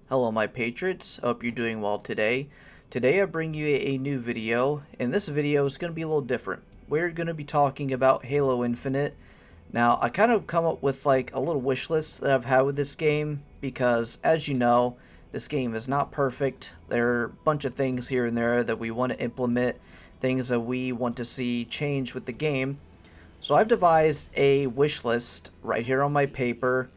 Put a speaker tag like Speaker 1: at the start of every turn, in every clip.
Speaker 1: Hello my patriots, hope you're doing well today. Today I bring you a new video, and this video is going to be a little different. We're going to be talking about Halo Infinite. Now I kind of come up with like a little wish list that I've had with this game, because as you know, this game is not perfect. There are a bunch of things here and there that we want to implement, things that we want to see change with the game. So I've devised a wish list right here on my paper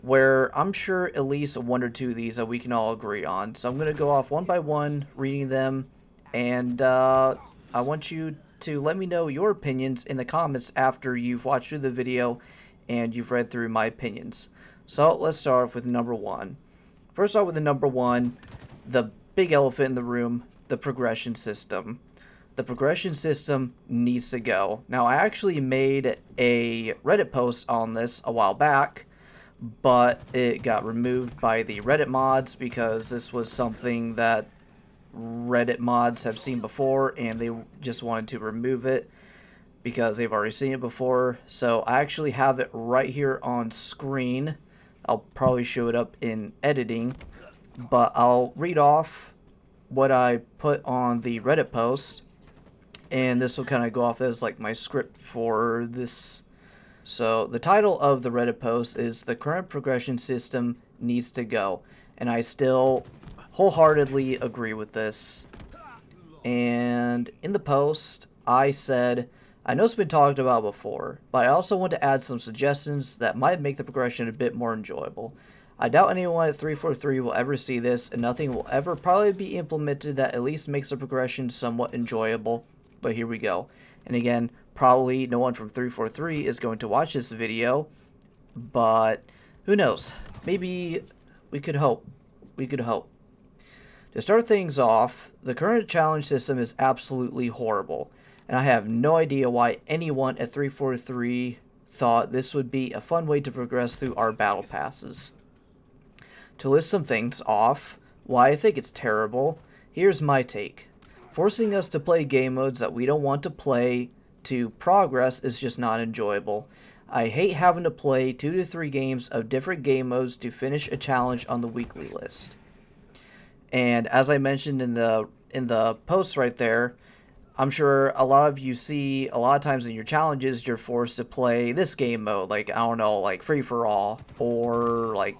Speaker 1: where I'm sure at least one or two of these that we can all agree on. So I'm going to go off one by one, reading them, and I want you to let me know your opinions in the comments after you've watched through the video and you've read through my opinions. So let's start off with number one. First off with the number one, the big elephant in the room, the progression system. The progression system needs to go. Now, I actually made a Reddit post on this a while back, but it got removed by the Reddit mods because this was something that Reddit mods have seen before and they just wanted to remove it because they've already seen it before. So I actually have it right here on screen. I'll probably show it up in editing, but I'll read off what I put on the Reddit post, and this will kind of go off as like my script for this. So the title of the Reddit post is "The Current Progression System Needs to Go," and I still wholeheartedly agree with this. And in the post, I said, I know it's been talked about before, but I also want to add some suggestions that might make the progression a bit more enjoyable. I doubt anyone at 343 will ever see this, and nothing will ever probably be implemented that at least makes the progression somewhat enjoyable, but here we go. And again, probably no one from 343 is going to watch this video, but who knows? Maybe we could hope. We could hope. To start things off, the current challenge system is absolutely horrible, and I have no idea why anyone at 343 thought this would be a fun way to progress through our battle passes. To list some things off, why I think it's terrible, here's my take. Forcing us to play game modes that we don't want to play to progress is just not enjoyable. I hate having to play 2 to 3 games of different game modes to finish a challenge on the weekly list. And as I mentioned in the post right there, I'm sure a lot of you see a lot of times in your challenges you're forced to play this game mode, like I don't know, like Free for All or like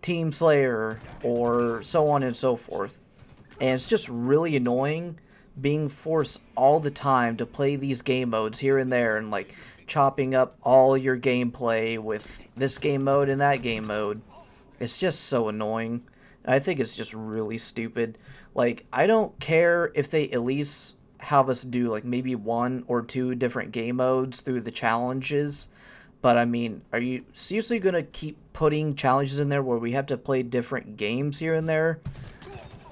Speaker 1: Team Slayer or so on and so forth. And it's just really annoying being forced all the time to play these game modes here and there, and like chopping up all your gameplay with this game mode and that game mode. It's just so annoying. I think it's just really stupid. Like, I don't care if they at least have us do like maybe 1 or 2 different game modes through the challenges, but I mean, are you seriously gonna keep putting challenges in there where we have to play different games here and there?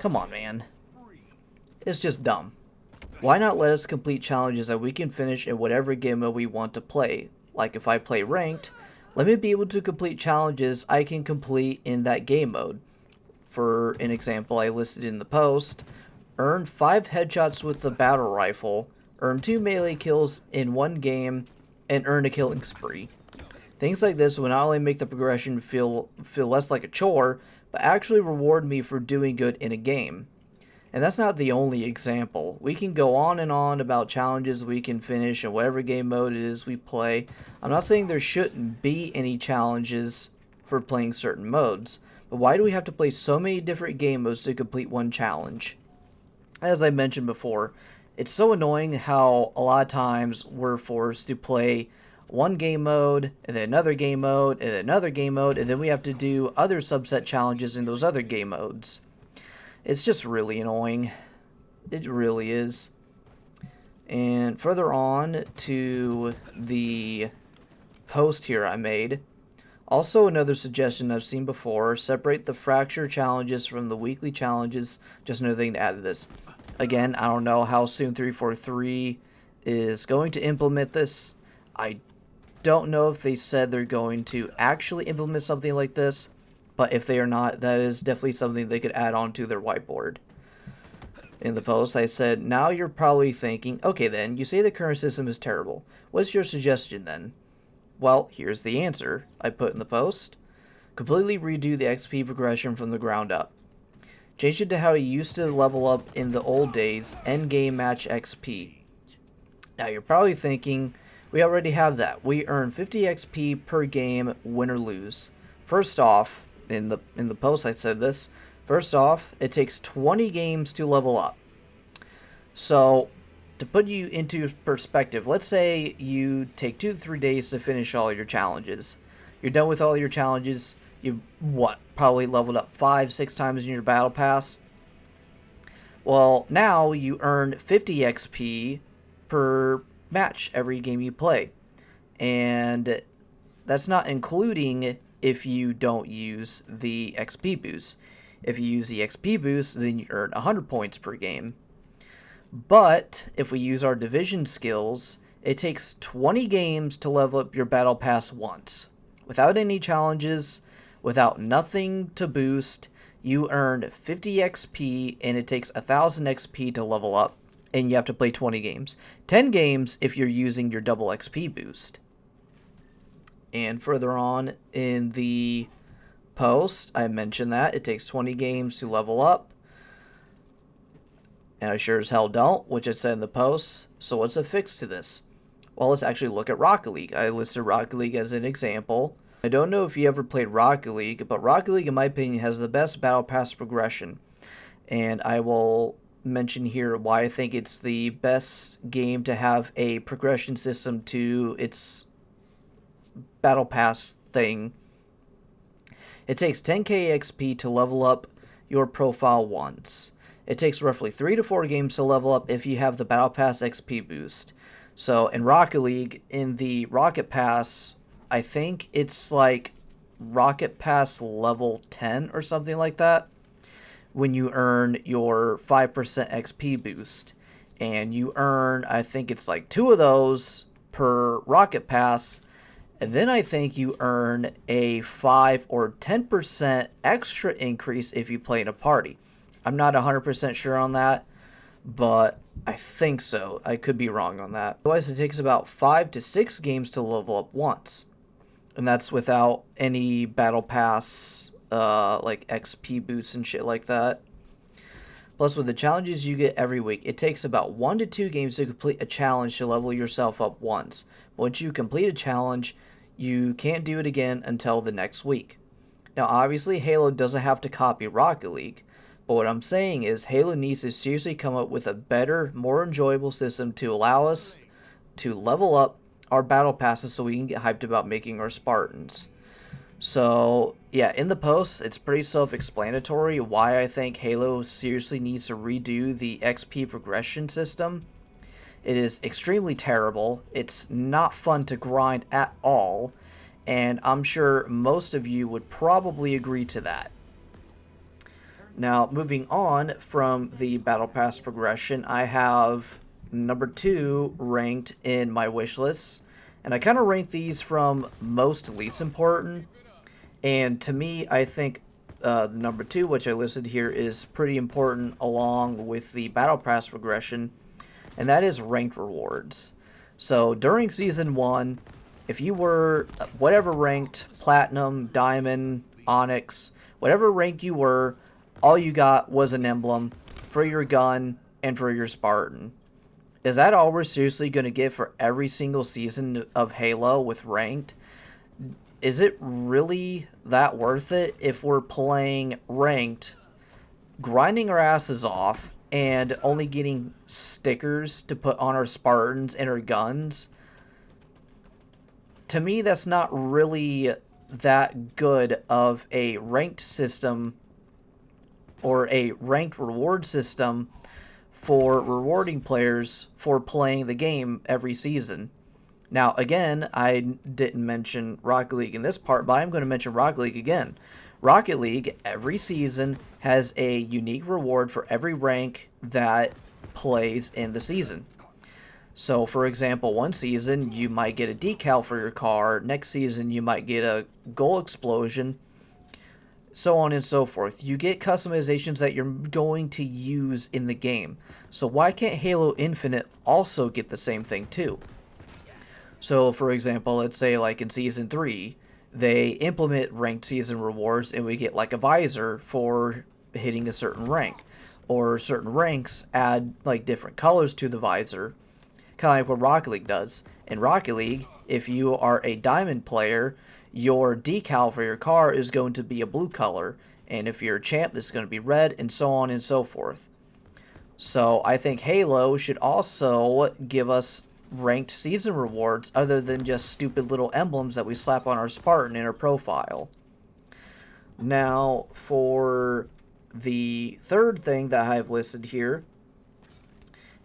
Speaker 1: Come on, man. It's just dumb. Why not let us complete challenges that we can finish in whatever game mode we want to play? Like if I play ranked, let me be able to complete challenges I can complete in that game mode. For an example I listed in the post, earn 5 headshots with the battle rifle, earn 2 melee kills in one game, and earn a killing spree. Things like this will not only make the progression feel less like a chore, but actually reward me for doing good in a game. And that's not the only example. We can go on and on about challenges we can finish in whatever game mode it is we play. I'm not saying there shouldn't be any challenges for playing certain modes, but why do we have to play so many different game modes to complete one challenge? As I mentioned before, it's so annoying how a lot of times we're forced to play one game mode, and then another game mode, and then another game mode, and then we have to do other subset challenges in those other game modes. It's just really annoying. It really is. And further on to the post here I made. Also another suggestion I've seen before, separate the fracture challenges from the weekly challenges. Just another thing to add to this. Again, I don't know how soon 343 is going to implement this. I don't know if they said they're going to actually implement something like this, but if they are not, that is definitely something they could add on to their whiteboard. In the post, I said, now you're probably thinking, okay then, you say the current system is terrible. What's your suggestion then? Well, here's the answer I put in the post. Completely redo the XP progression from the ground up. Changed it to how you used to level up in the old days, endgame match XP. Now you're probably thinking, we already have that. We earn 50 XP per game, win or lose. First off, in the post I said this, first off, it takes 20 games to level up. So, to put you into perspective, let's say you take 2 to 3 days to finish all your challenges. You're done with all your challenges. You've, probably leveled up 5-6 times in your battle pass. Well, now you earn 50 XP per match every game you play. And that's not including if you don't use the XP boost. If you use the XP boost, then you earn 100 points per game. But if we use our division skills, it takes 20 games to level up your battle pass once. Without any challenges, without nothing to boost, you earned 50 XP and it takes 1000 XP to level up, and you have to play 20 games. 10 games if you're using your double XP boost. And further on in the post, I mentioned that it takes 20 games to level up. And I sure as hell don't, which I said in the post. So what's the fix to this? Well, let's actually look at Rocket League. I listed Rocket League as an example. I don't know if you ever played Rocket League, but Rocket League, in my opinion, has the best Battle Pass progression. And I will mention here why I think it's the best game to have a progression system to its Battle Pass thing. It takes 10k XP to level up your profile once. It takes roughly 3 to 4 games to level up if you have the Battle Pass XP boost. So in Rocket League, in the Rocket Pass, I think it's like Rocket Pass level 10 or something like that, when you earn your 5% XP boost. And you earn, I think it's like 2 of those per Rocket Pass. And then I think you earn a 5 or 10% extra increase if you play in a party. I'm not 100% sure on that, but I think so. I could be wrong on that. Otherwise, it takes about 5 to 6 games to level up once. And that's without any Battle Pass, like XP boosts and shit like that. Plus, with the challenges you get every week, it takes about 1 to 2 games to complete a challenge to level yourself up once. But once you complete a challenge, you can't do it again until the next week. Now, obviously, Halo doesn't have to copy Rocket League. But what I'm saying is Halo needs to seriously come up with a better, more enjoyable system to allow us to level up our battle passes so we can get hyped about making our Spartans. So, yeah, in the post, it's pretty self-explanatory why I think Halo seriously needs to redo the XP progression system. It is extremely terrible. It's not fun to grind at all. And I'm sure most of you would probably agree to that. Now, moving on from the Battle Pass progression, I have number 2 ranked in my wish list. And I kind of rank these from most to least important. And to me, I think number 2, which I listed here, is pretty important along with the Battle Pass progression. And that is ranked rewards. So during Season 1, if you were whatever ranked, Platinum, Diamond, Onyx, whatever rank you were, all you got was an emblem for your gun and for your Spartan. Is that all we're seriously going to get for every single season of Halo with ranked? Is it really that worth it if we're playing ranked, grinding our asses off, and only getting stickers to put on our Spartans and our guns? To me, that's not really that good of a ranked system or a ranked reward system for rewarding players for playing the game every season. Now, again, I didn't mention Rocket League in this part, but I'm going to mention Rocket League again. Rocket League, every season, has a unique reward for every rank that plays in the season. So, for example, one season, you might get a decal for your car. Next season, you might get a goal explosion. So on and so forth. You get customizations that you're going to use in the game. So why can't Halo Infinite also get the same thing too? So for example, let's say like in Season 3, they implement ranked season rewards and we get like a visor for hitting a certain rank, or certain ranks add like different colors to the visor, kind of like what Rocket League does. In Rocket League, if you are a diamond player, your decal for your car is going to be a blue color, and if you're a champ, it's going to be red, and so on and so forth. So I think Halo should also give us ranked season rewards other than just stupid little emblems that we slap on our Spartan in our profile. Now, for the third thing that I've listed here,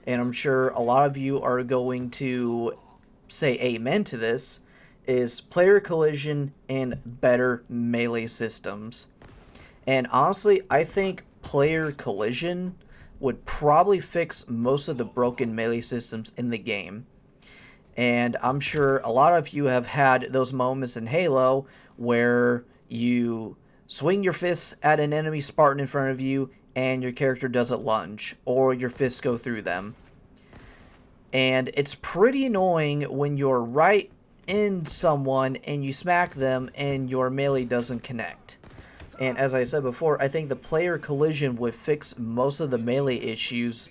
Speaker 1: and I'm sure a lot of you are going to say amen to this, is player collision and better melee systems. And honestly, I think player collision would probably fix most of the broken melee systems in the game. And I'm sure a lot of you have had those moments in Halo where you swing your fists at an enemy Spartan in front of you and your character doesn't lunge, or your fists go through them. And it's pretty annoying when you're right in someone and you smack them and your melee doesn't connect. And as I said before, I think the player collision would fix most of the melee issues.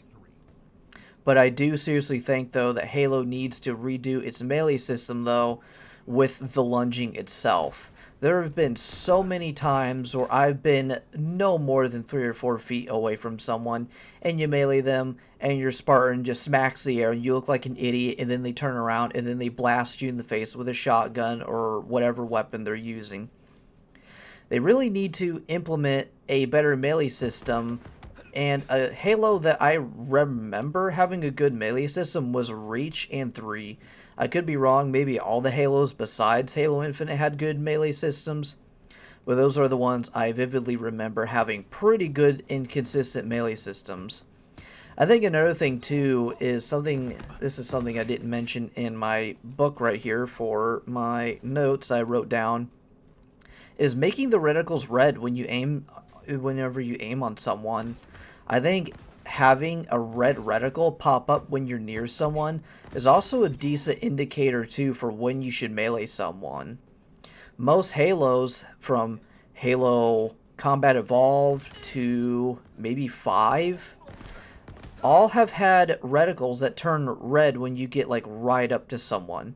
Speaker 1: But I do seriously think, though, that Halo needs to redo its melee system, though, with the lunging itself. There have been so many times where I've been no more than 3 or 4 feet away from someone, and you melee them, and your Spartan just smacks the air, and you look like an idiot, and then they turn around, and then they blast you in the face with a shotgun or whatever weapon they're using. They really need to implement a better melee system, and a Halo that I remember having a good melee system was Reach and 3. I could be wrong, maybe all the Halos besides Halo Infinite had good melee systems, but those are the ones I vividly remember having pretty good and consistent melee systems. I think another thing too is this is something I didn't mention in my book right here for my notes I wrote down, is making the reticles red whenever you aim on someone. I think having a red reticle pop up when you're near someone is also a decent indicator too for when you should melee someone. Most Halos, from Halo Combat Evolved to maybe 5, all have had reticles that turn red when you get like right up to someone.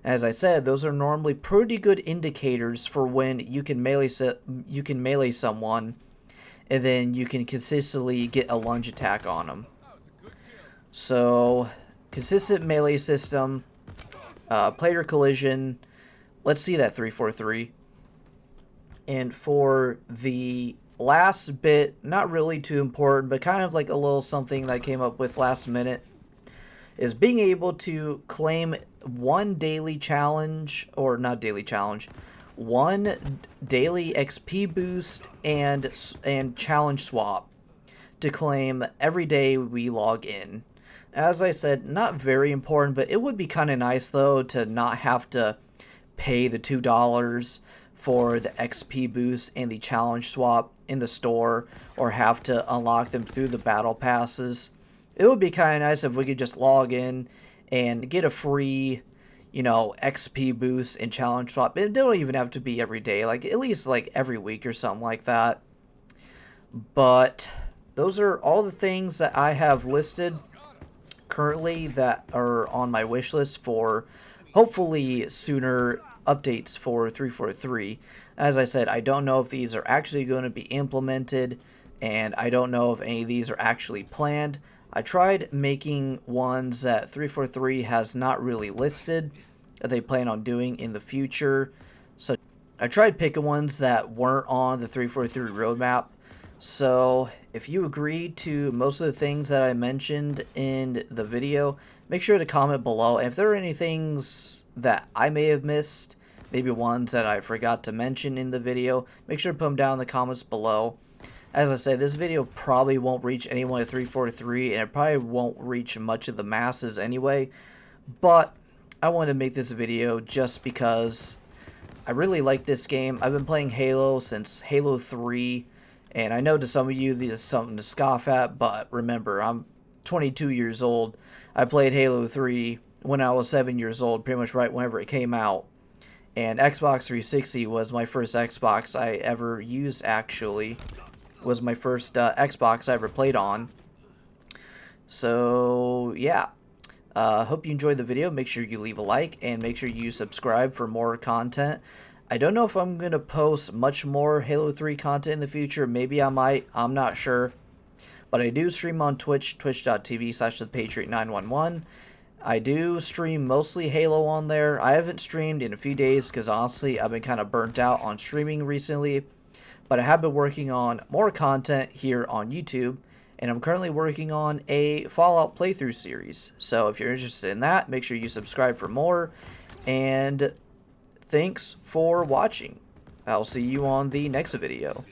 Speaker 1: As I said, those are normally pretty good indicators for when you can melee someone, and then you can consistently get a lunge attack on them. So, consistent melee system, player collision. Let's see that 343. And for the last bit, not really too important, but kind of like a little something that I came up with last minute, is being able to claim one daily challenge, or not daily challenge, one daily XP boost and challenge swap to claim every day we log in. As I said, not very important, but it would be kind of nice though to not have to pay the $2 for the XP boost and the challenge swap in the store, or have to unlock them through the battle passes. It would be kind of nice if we could just log in and get a free, XP boost and challenge swap. It don't even have to be every day, like at least like every week or something like that. But those are all the things that I have listed currently that are on my wish list for hopefully sooner updates for 343. As I said, I don't know if these are actually going to be implemented, and I don't know if any of these are actually planned. I tried making ones that 343 has not really listed that they plan on doing in the future. So I tried picking ones that weren't on the 343 roadmap. So if you agree to most of the things that I mentioned in the video, make sure to comment below. And if there are any things that I may have missed, maybe ones that I forgot to mention in the video, make sure to put them down in the comments below. As I said, this video probably won't reach anyone at 343, and it probably won't reach much of the masses anyway, but I wanted to make this video just because I really like this game. I've been playing Halo since Halo 3, and I know to some of you this is something to scoff at, but remember, I'm 22 years old. I played Halo 3 when I was 7 years old, pretty much right whenever it came out, and Xbox 360 was my first Xbox I ever used, actually. was my first Xbox I ever played on. So yeah, hope you enjoyed the video. Make sure you leave a like and make sure you subscribe for more content. I don't know if I'm going to post much more Halo 3 content in the future. Maybe I might. I'm not sure. But I do stream on Twitch, twitch.tv/thepatriot911. I do stream mostly Halo on there. I haven't streamed in a few days because honestly, I've been kind of burnt out on streaming recently. But I have been working on more content here on YouTube. And I'm currently working on a Fallout playthrough series. So if you're interested in that, make sure you subscribe for more. And thanks for watching. I'll see you on the next video.